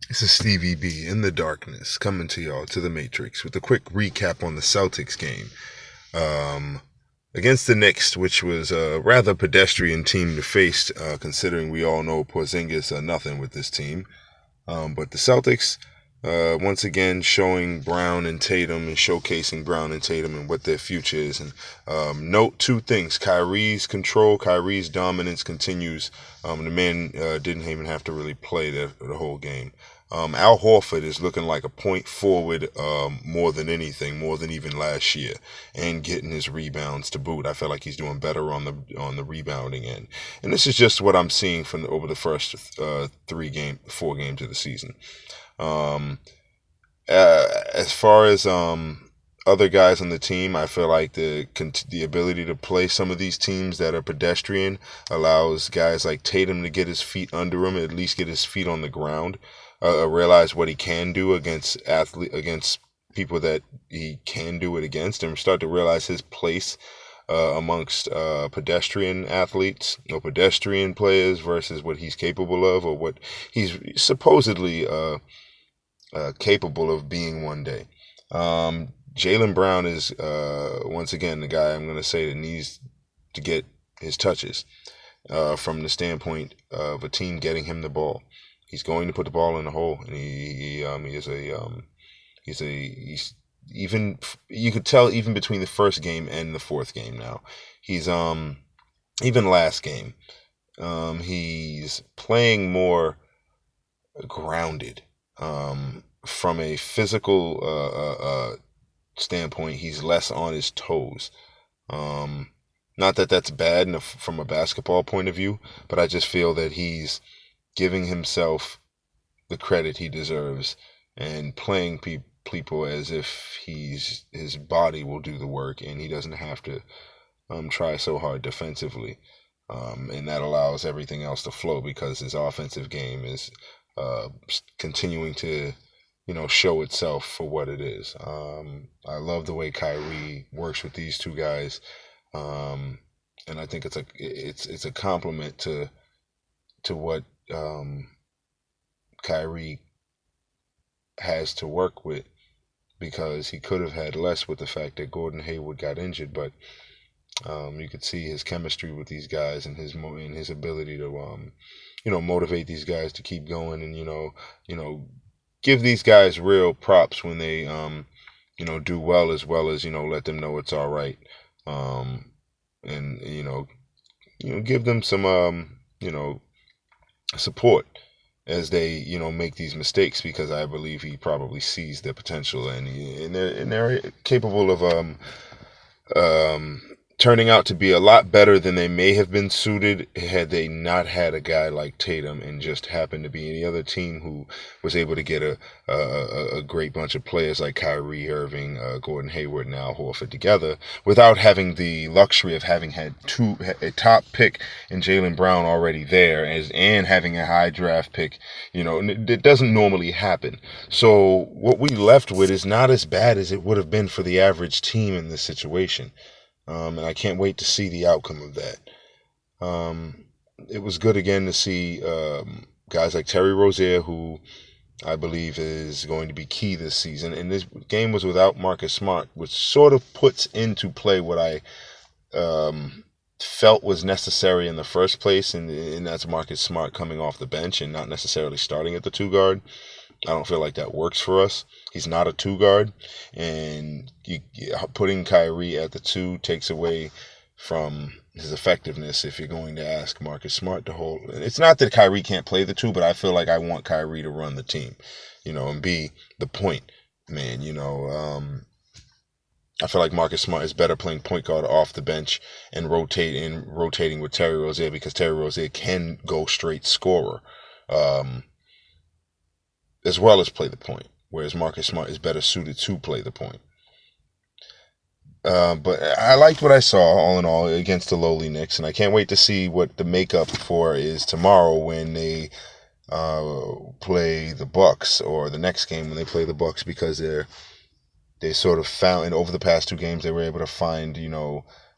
This is Stevie B in the darkness, coming to y'all to the Matrix with a quick recap on the Celtics game um, against the Knicks, which was a rather pedestrian team to face, considering we all know Porzingis are nothing with this team. But the Celtics, once again, showing Brown and Tatum and showcasing Brown and Tatum and what their future is. And note two things: Kyrie's control, Kyrie's dominance continues. The man didn't even have to really play the whole game. Al Horford is looking like a point forward more than anything, more than even last year, and getting his rebounds to boot. I feel like he's doing better on the rebounding end, and this is just what I'm seeing from over the first 4 games of the season. Um, as far as other guys on the team, I feel like the ability to play some of these teams that are pedestrian allows guys like Tatum to get his feet under him, at least get his feet on the ground, realize what he can do against people that he can do it against, and start to realize his place amongst pedestrian athletes or pedestrian players versus what he's capable of or what he's supposedly capable of being one day. Jaylen Brown is once again the guy I'm going to say that needs to get his touches from the standpoint of a team getting him the ball. He's going to put the ball in the hole, and he's even you could tell even between the first game and the fourth game now. He's even last game, he's playing more grounded. From a physical standpoint, he's less on his toes. Um, Not that that's bad from a basketball point of view, but I just feel that he's giving himself the credit he deserves and playing people as if his body will do the work and he doesn't have to try so hard defensively. And that allows everything else to flow because his offensive game is uh, continuing to show itself for what it is. I love the way Kyrie works with these two guys, um, and I think it's a compliment to what Kyrie has to work with because he could have had less with the fact that Gordon Hayward got injured, but you could see his chemistry with these guys and his ability to motivate these guys to keep going and give these guys real props when they do well as let them know it's all right, and give them some support as they make these mistakes because I believe he probably sees their potential and they're capable of um turning out to be a lot better than they may have been suited had they not had a guy like Tatum and just happened to be any other team who was able to get a great bunch of players like Kyrie Irving, Gordon Hayward, and Al Horford together without having the luxury of having had a top pick in Jaylen Brown already there and having a high draft pick. It doesn't normally happen. So what we left with is not as bad as it would have been for the average team in this situation. And I can't wait to see the outcome of that. It was good again to see guys like Terry Rozier, who I believe is going to be key this season. And this game was without Marcus Smart, which sort of puts into play what I felt was necessary in the first place, and that's Marcus Smart coming off the bench and not necessarily starting at the two guard. I don't feel like that works for us. He's not a two guard, and putting Kyrie at the two takes away from his effectiveness if you're going to ask Marcus Smart to hold. It's not that Kyrie can't play the two, but I feel like I want Kyrie to run the team, and be the point man. I feel like Marcus Smart is better playing point guard off the bench and rotating with Terry Rozier because Terry Rozier can go straight scorer. As well as play the point, whereas Marcus Smart is better suited to play the point. But I liked what I saw all in all against the lowly Knicks, and I can't wait to see what the makeup for is tomorrow when they play the Bucks, or the next game when they play the Bucks, because they sort of found, and over the past 2 games they were able to find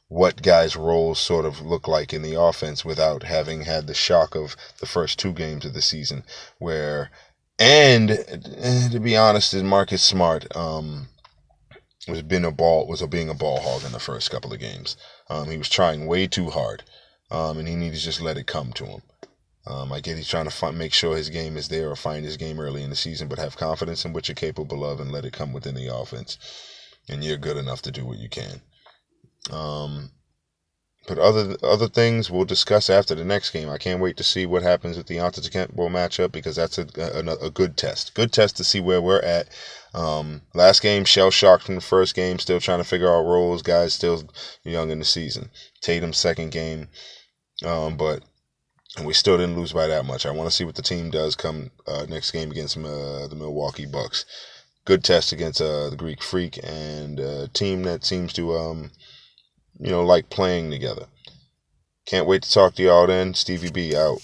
what guys' roles sort of look like in the offense without having had the shock of the first 2 games of the season where And to be honest, Marcus Smart was being a ball hog in the first couple of games. He was trying way too hard, and he needed to just let it come to him. I get he's trying to make sure his game is there or find his game early in the season, but have confidence in what you're capable of and let it come within the offense. And you're good enough to do what you can. But other things we'll discuss after the next game. I can't wait to see what happens with the Antetokounmpo matchup because that's a good test. Good test to see where we're at. Last game, shell shocked from the first game, still trying to figure out roles. Guys still young in the season. Tatum's second game, but we still didn't lose by that much. I want to see what the team does come next game against the Milwaukee Bucks. Good test against the Greek Freak and a team that seems to like playing together. Can't wait to talk to y'all then. Stevie B out.